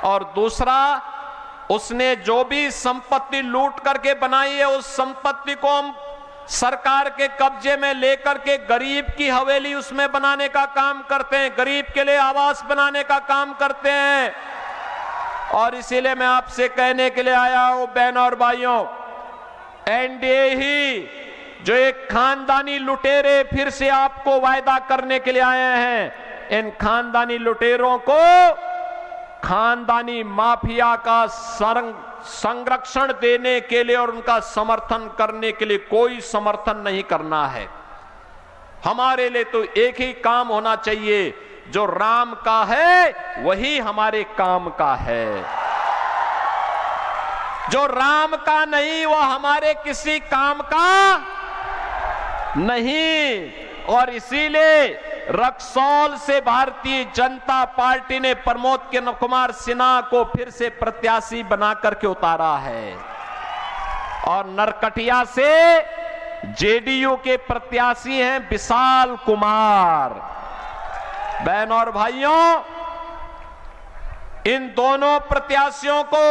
और दूसरा, उसने जो भी संपत्ति लूट करके बनाई है उस संपत्ति को हम सरकार के कब्जे में लेकर के गरीब की हवेली उसमें बनाने का काम करते हैं, गरीब के लिए आवास बनाने का काम करते हैं। और इसीलिए मैं आपसे कहने के लिए आया हूं बहनों और भाइयों, एनडीए ही जो एक खानदानी लुटेरे फिर से आपको वायदा करने के लिए आए हैं, इन खानदानी लुटेरों को खानदानी माफिया का संरक्षण देने के लिए और उनका समर्थन करने के लिए कोई समर्थन नहीं करना है। हमारे लिए तो एक ही काम होना चाहिए, जो राम का है वही हमारे काम का है, जो राम का नहीं वह हमारे किसी काम का नहीं। और इसीलिए रक्सौल से भारतीय जनता पार्टी ने प्रमोद कुमार सिन्हा को फिर से प्रत्याशी बना करके उतारा है और नरकटिया से जेडीयू के प्रत्याशी हैं विशाल कुमार। बहनों और भाइयों, इन दोनों प्रत्याशियों को,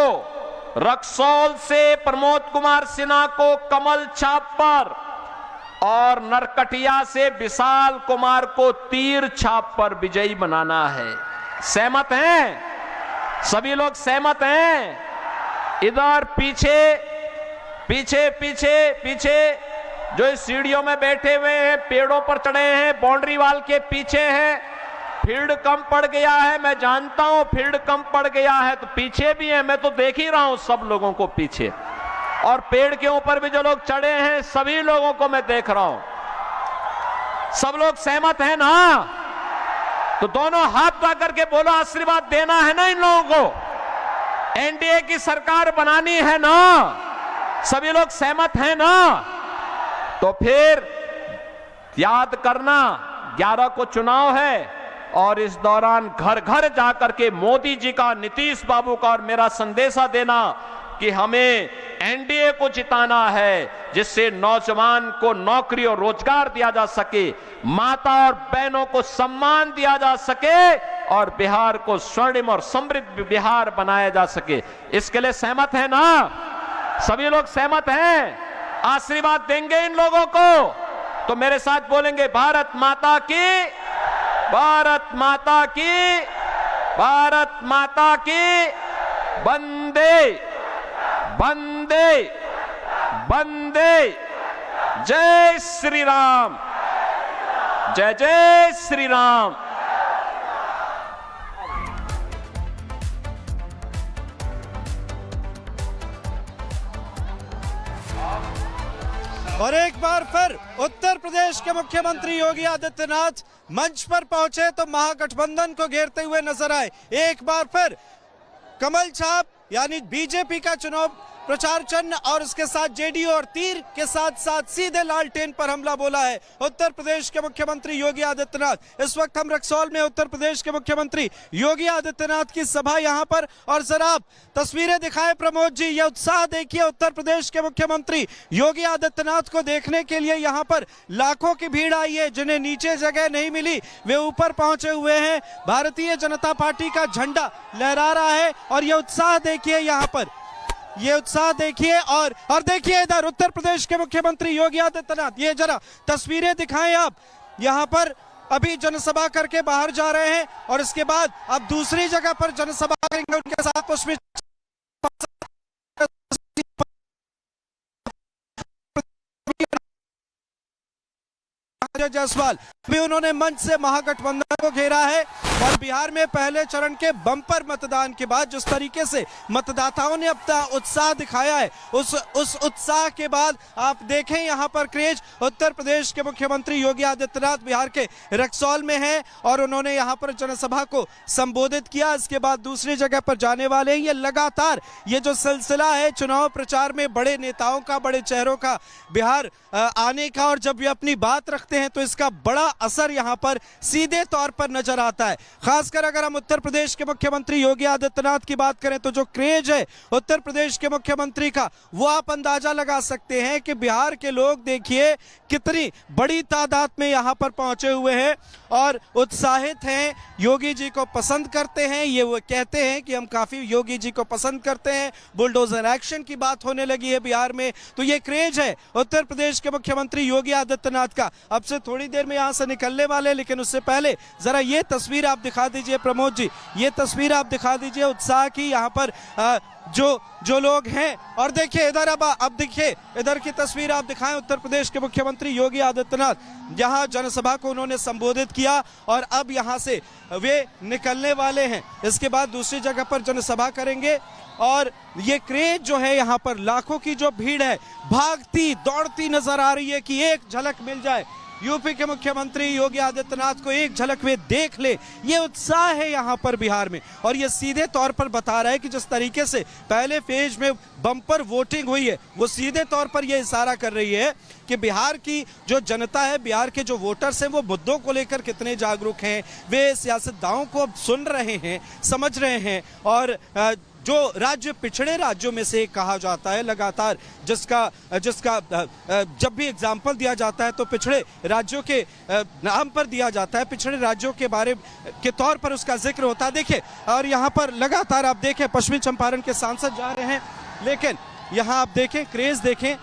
रक्सौल से प्रमोद कुमार सिन्हा को कमल छाप पर और नरकटिया से विशाल कुमार को तीर छाप पर विजयी बनाना है। सहमत हैं? सभी लोग सहमत हैं? इधर पीछे पीछे पीछे पीछे जो इस सीढ़ियों में बैठे हुए हैं, पेड़ों पर चढ़े हैं, बाउंड्री वाल के पीछे हैं, फील्ड कम पड़ गया है, मैं जानता हूं फील्ड कम पड़ गया है, तो पीछे भी है, मैं तो देख ही रहा हूं सब लोगों को पीछे, और पेड़ के ऊपर भी जो लोग चढ़े हैं सभी लोगों को मैं देख रहा हूं। सब लोग सहमत हैं ना? तो दोनों हाथ उठा करके बोलो, आशीर्वाद देना है ना इन लोगों को, एनडीए की सरकार बनानी है ना? सभी लोग सहमत हैं ना? तो फिर याद करना 11 को चुनाव है और इस दौरान घर घर जाकर के मोदी जी का, नीतीश बाबू का और मेरा संदेशा देना कि हमें एनडीए को जिताना है, जिससे नौजवान को नौकरी और रोजगार दिया जा सके, माता और बहनों को सम्मान दिया जा सके और बिहार को स्वर्णिम और समृद्ध बिहार बनाया जा सके। इसके लिए सहमत है ना? सभी लोग सहमत हैं? आशीर्वाद देंगे इन लोगों को? तो मेरे साथ बोलेंगे, भारत माता की, भारत माता की, भारत माता की, वंदे वंदे वंदे, जय श्री राम, जय जय श्री राम। और एक बार फिर उत्तर प्रदेश के मुख्यमंत्री योगी आदित्यनाथ मंच पर पहुंचे तो महागठबंधन को घेरते हुए नजर आए। एक बार फिर कमल छाप यानी बीजेपी का चुनाव प्रचार चिन्ह और उसके साथ जेडीयू और तीर के साथ साथ सीधे लालटेन पर हमला बोला है उत्तर प्रदेश के मुख्यमंत्री योगी आदित्यनाथ। इस वक्त हम रक्सौल में उत्तर प्रदेश के मुख्यमंत्री योगी आदित्यनाथ की सभा यहां पर, और जरा आप तस्वीरें दिखाएं प्रमोद जी, ये उत्साह देखिए। उत्तर प्रदेश के मुख्यमंत्री योगी आदित्यनाथ को देखने के लिए यहां पर लाखों की भीड़ आई है। जिन्हें नीचे जगह नहीं मिली वे ऊपर पहुंचे हुए हैं। भारतीय जनता पार्टी का झंडा लहरा रहा है और ये उत्साह देखिए यहाँ पर, ये उत्साह देखिए। और देखिए इधर उत्तर प्रदेश के मुख्यमंत्री योगी आदित्यनाथ, ये जरा तस्वीरें दिखाएं आप, यहाँ पर अभी जनसभा करके बाहर जा रहे हैं और इसके बाद अब दूसरी जगह पर जनसभा करेंगे। उनके साथ पुष्प जायसवाल भी उन्होंने मंच से महागठबंधन को घेरा है। और बिहार में पहले चरण के बम्पर मतदान के बाद जिस तरीके से मतदाताओं ने अपना उत्साह दिखाया है, उस उत्साह के बाद आप देखें यहाँ पर क्रेज। उत्तर प्रदेश के मुख्यमंत्री योगी आदित्यनाथ बिहार के रक्सौल में हैं और उन्होंने यहाँ पर जनसभा को संबोधित किया। इसके बाद दूसरी जगह पर जाने वाले हैं। ये लगातार ये जो सिलसिला है चुनाव प्रचार में बड़े नेताओं का, बड़े चेहरों का बिहार आने का, और जब ये अपनी बात रखते हैं तो इसका बड़ा असर यहाँ पर सीधे तौर पर नजर आता है। खासकर अगर हम उत्तर प्रदेश के मुख्यमंत्री योगी आदित्यनाथ की बात करें तो जो क्रेज है उत्तर प्रदेश के मुख्यमंत्री का, वो आप अंदाजा लगा सकते हैं कि बिहार के लोग देखिए कितनी बड़ी तादाद में यहां पर पहुंचे हुए हैं और उत्साहित हैं, योगी जी को पसंद करते हैं। ये वो कहते हैं कि हम काफी योगी जी को पसंद करते हैं। बुलडोजर एक्शन की बात होने लगी है बिहार में, तो ये क्रेज है उत्तर प्रदेश के मुख्यमंत्री योगी आदित्यनाथ का। अब से थोड़ी देर में यहां से निकलने वाले, लेकिन उससे पहले जरा ये तस्वीर आप दिखा दीजिए प्रमोद जी, ये तस्वीर आप दिखा दीजिए उत्साह की। यहाँ पर जो लोग हैं, और देखिए इधर अब देखिए इधर की तस्वीर आप दिखाएं। उत्तर प्रदेश के मुख्यमंत्री योगी आदित्यनाथ यहां जनसभा को उन्होंने संबोधित किया और अब यहां से वे निकलने वाले हैं। इसके बाद दूसरी जगह पर जनसभा करेंगे और ये क्रेज जो है यहाँ पर लाखों की जो भीड़ है भागती दौड़ती नजर आ रही है कि एक झलक मिल जाए, यूपी के मुख्यमंत्री योगी आदित्यनाथ को एक झलक वे देख ले। ये उत्साह है यहाँ पर बिहार में और ये सीधे तौर पर बता रहा है कि जिस तरीके से पहले फेज में बम्पर वोटिंग हुई है, वो सीधे तौर पर यह इशारा कर रही है कि बिहार की जो जनता है, बिहार के जो वोटर्स हैं, वो मुद्दों को लेकर कितने जागरूक हैं। वे सियासतदानों को अब सुन रहे हैं, समझ रहे हैं और जो राज्य पिछड़े राज्यों में से कहा जाता है लगातार, जिसका जब भी एग्जाम्पल दिया जाता है तो पिछड़े राज्यों के नाम पर दिया जाता है, पिछड़े राज्यों के बारे के तौर पर उसका जिक्र होता है। देखिए, और यहाँ पर लगातार आप देखें पश्चिमी चंपारण के सांसद जा रहे हैं, लेकिन यहाँ आप देखें क्रेज देखें,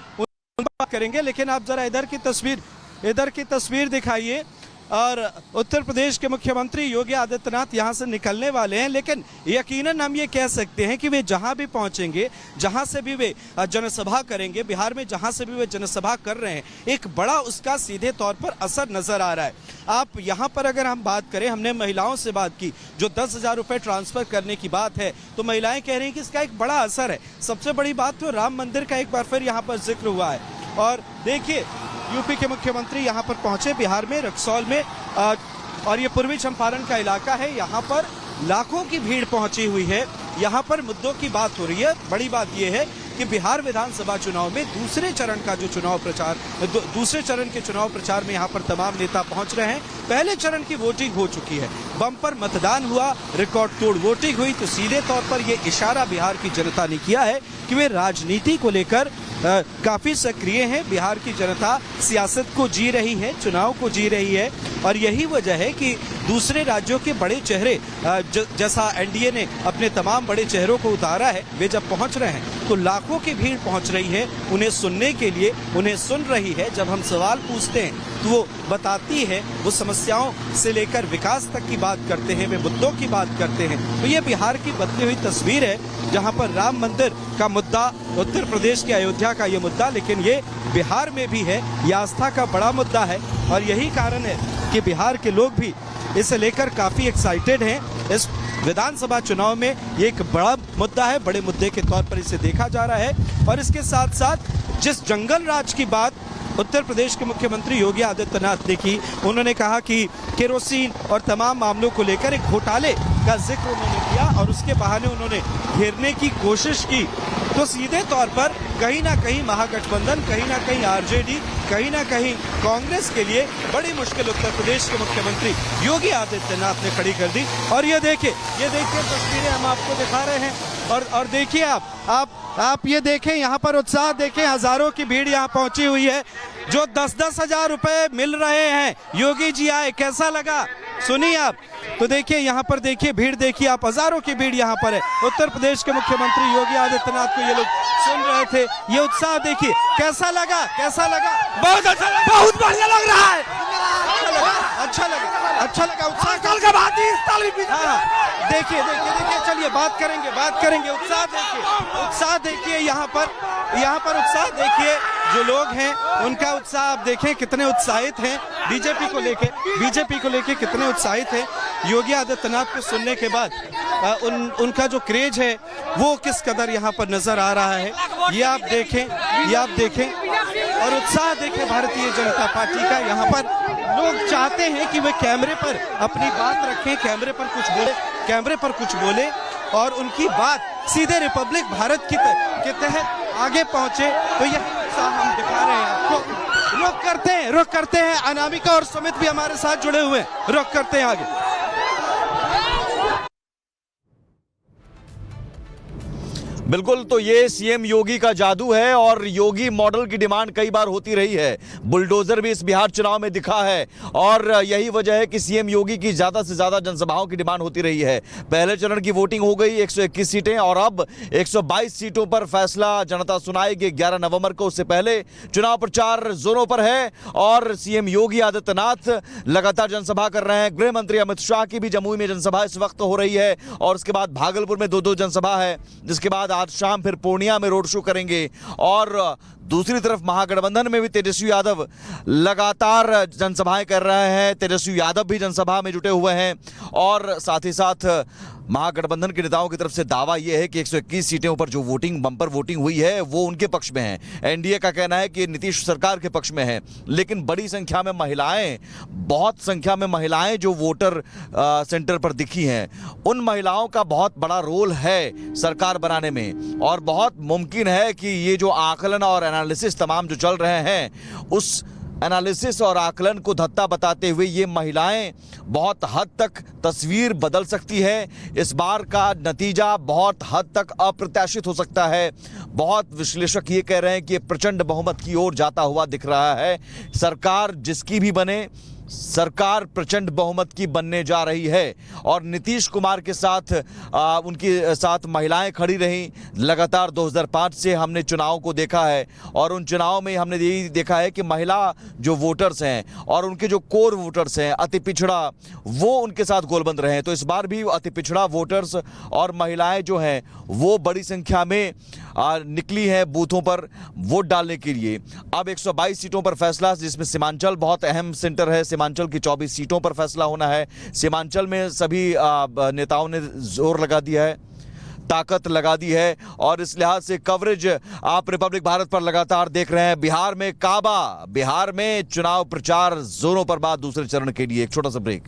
बात करेंगे, लेकिन आप जरा इधर की तस्वीर दिखाइए। और उत्तर प्रदेश के मुख्यमंत्री योगी आदित्यनाथ यहां से निकलने वाले हैं, लेकिन यकीनन हम ये कह सकते हैं कि वे जहां भी पहुंचेंगे, जहां से भी वे जनसभा करेंगे, बिहार में जहां से भी वे जनसभा कर रहे हैं, एक बड़ा उसका सीधे तौर पर असर नजर आ रहा है। आप यहां पर अगर हम बात करें, हमने महिलाओं से बात की, जो 10,000 रुपए ट्रांसफर करने की बात है, तो महिलाएं कह रही हैं कि इसका एक बड़ा असर है। सबसे बड़ी बात तो राम मंदिर का एक बार फिर यहाँ पर जिक्र हुआ है। और देखिए यूपी के मुख्यमंत्री यहां पर पहुंचे बिहार में रक्सौल में, और ये पूर्वी चंपारण का इलाका है, यहां पर लाखों की भीड़ पहुंची हुई है। यहां पर मुद्दों की बात हो रही है। बड़ी बात यह है कि बिहार विधानसभा चुनाव में दूसरे चरण के चुनाव प्रचार में यहां पर तमाम नेता पहुंच रहे हैं। पहले चरण की वोटिंग हो चुकी है, बम्पर मतदान हुआ, रिकॉर्ड तोड़ वोटिंग हुई, तो सीधे तौर पर यह इशारा बिहार की जनता ने किया है कि वे राजनीति को लेकर काफी सक्रिय हैं। बिहार की जनता सियासत को जी रही है, चुनाव को जी रही है, और यही वजह है कि दूसरे राज्यों के बड़े चेहरे, जैसा एनडीए ने अपने तमाम बड़े चेहरों को उतारा है, वे जब पहुंच रहे हैं तो लाखों की भीड़ पहुंच रही है उन्हें सुनने के लिए, उन्हें सुन रही है। जब हम सवाल पूछते हैं तो वो बताती है, वो समस्याओं से लेकर विकास तक की बात करते हैं, वे मुद्दों की बात करते हैं। तो ये बिहार की बदली हुई तस्वीर है, जहां पर राम मंदिर का मुद्दा, उत्तर प्रदेश के अयोध्या का ये मुद्दा, लेकिन ये बिहार में भी है, ये आस्था का बड़ा मुद्दा है। और यही कारण है कि बिहार के लोग भी इसे लेकर काफी एक्साइटेड हैं। इस विधानसभा चुनाव में ये एक बड़ा मुद्दा है, बड़े मुद्दे के तौर पर इसे देखा जा रहा है। और इसके साथ साथ जिस जंगल राज की बात उत्तर प्रदेश के मुख्यमंत्री योगी आदित्यनाथ ने की, उन्होंने कहा कि केरोसिन और तमाम मामलों को लेकर एक घोटाले का जिक्र उन्होंने किया और उसके बहाने उन्होंने घेरने की कोशिश की। तो सीधे तौर पर कहीं ना कहीं महागठबंधन, कहीं ना कहीं आरजेडी, कहीं ना कहीं कांग्रेस के लिए बड़ी मुश्किल उत्तर प्रदेश के मुख्यमंत्री योगी आदित्यनाथ ने खड़ी कर दी। और ये देखिए तस्वीरें हम आपको दिखा रहे हैं, और देखिए आप ये देखें, यहाँ पर उत्साह देखें, हजारों की भीड़ यहाँ पहुंची हुई है। जो 10-10 हजार रुपए मिल रहे हैं, योगी जी आए, कैसा लगा सुनिए आप। तो देखिए यहाँ पर देखिए भीड़, देखिए आप, हजारों की भीड़ यहाँ पर है। उत्तर प्रदेश के मुख्यमंत्री योगी आदित्यनाथ को ये लोग सुन रहे थे, ये उत्साह देखिए, कैसा लगा? बहुत अच्छा लगा, बहुत बढ़िया लग रहा है, अच्छा लगा उत्साह। देखिए चलिए बात करेंगे उत्साह देखिए यहाँ पर उत्साह देखिए, जो लोग हैं उनका उत्साह आप देखें, कितने उत्साहित हैं बीजेपी को लेके कितने उत्साहित हैं। योगी आदित्यनाथ को सुनने के बाद उनका जो क्रेज है वो किस कदर यहाँ पर नजर आ रहा है, ये आप देखें और उत्साह देखें भारतीय जनता पार्टी का। यहाँ पर लोग चाहते हैं कि वे कैमरे पर अपनी बात रखें, कैमरे पर कुछ बोले और उनकी बात सीधे रिपब्लिक भारत के तहत आगे पहुंचे। तो यह उत्साह हम दिखा रहे हैं आपको। रुक करते हैं, अनामिका और सुमित भी हमारे साथ जुड़े हुए हैं, रुक करते हैं आगे। बिल्कुल, तो ये सीएम योगी का जादू है और योगी मॉडल की डिमांड कई बार होती रही है। बुलडोजर भी इस बिहार चुनाव में दिखा है और यही वजह है कि सीएम योगी की ज्यादा से ज्यादा जनसभाओं की डिमांड होती रही है। पहले चरण की वोटिंग हो गई 121 सीटें और अब 122 सीटों पर फैसला जनता सुनाएगी 11 नवंबर को। उससे पहले चुनाव प्रचार जोरों पर है और सीएम योगी आदित्यनाथ लगातार जनसभा कर रहे हैं। गृह मंत्री अमित शाह की भी जमुई में जनसभा इस वक्त हो रही है और उसके बाद भागलपुर में दो जनसभा है, जिसके बाद आज शाम फिर पूर्णिया में रोड शो करेंगे। और दूसरी तरफ महागठबंधन में भी तेजस्वी यादव लगातार जनसभाएं कर रहे हैं। तेजस्वी यादव भी जनसभा में जुटे हुए हैं और साथ ही साथ महागठबंधन के नेताओं की तरफ से दावा यह है कि 121 सीटों पर जो वोटिंग बंपर वोटिंग हुई है वो उनके पक्ष में है। एनडीए का कहना है कि नीतीश सरकार के पक्ष में है, लेकिन बड़ी संख्या में महिलाएं, बहुत संख्या में महिलाएं जो वोटर सेंटर पर दिखी हैं, उन महिलाओं का बहुत बड़ा रोल है सरकार बनाने में और बहुत मुमकिन है कि ये जो आकलन और एनालिसिस तमाम जो चल रहे हैं उस एनालिसिस और आकलन को धत्ता बताते हुए ये महिलाएं बहुत हद तक तस्वीर बदल सकती है। इस बार का नतीजा बहुत हद तक अप्रत्याशित हो सकता है। बहुत विश्लेषक ये कह रहे हैं कि प्रचंड बहुमत की ओर जाता हुआ दिख रहा है। सरकार जिसकी भी बने, सरकार प्रचंड बहुमत की बनने जा रही है और नीतीश कुमार के साथ उनके साथ महिलाएं खड़ी रहीं। लगातार 2005 से हमने चुनाव को देखा है और उन चुनाव में हमने यही देखा है कि महिला जो वोटर्स हैं और उनके जो कोर वोटर्स हैं, अति पिछड़ा, वो उनके साथ गोलबंद रहे हैं। तो इस बार भी अति पिछड़ा वोटर्स और महिलाएं जो हैं वो बड़ी संख्या में निकली हैं बूथों पर वोट डालने के लिए। अब 122 सीटों पर फैसला, जिसमें सीमांचल बहुत अहम सेंटर है। सीमांचल की 24 सीटों पर फैसला होना है। सीमांचल में सभी नेताओं ने जोर लगा दिया है, ताकत लगा दी है और इस लिहाज से कवरेज आप रिपब्लिक भारत पर लगातार देख रहे हैं। बिहार में काबा, बिहार में चुनाव प्रचार जोरों पर। बात दूसरे चरण के लिए एक छोटा सा ब्रेक।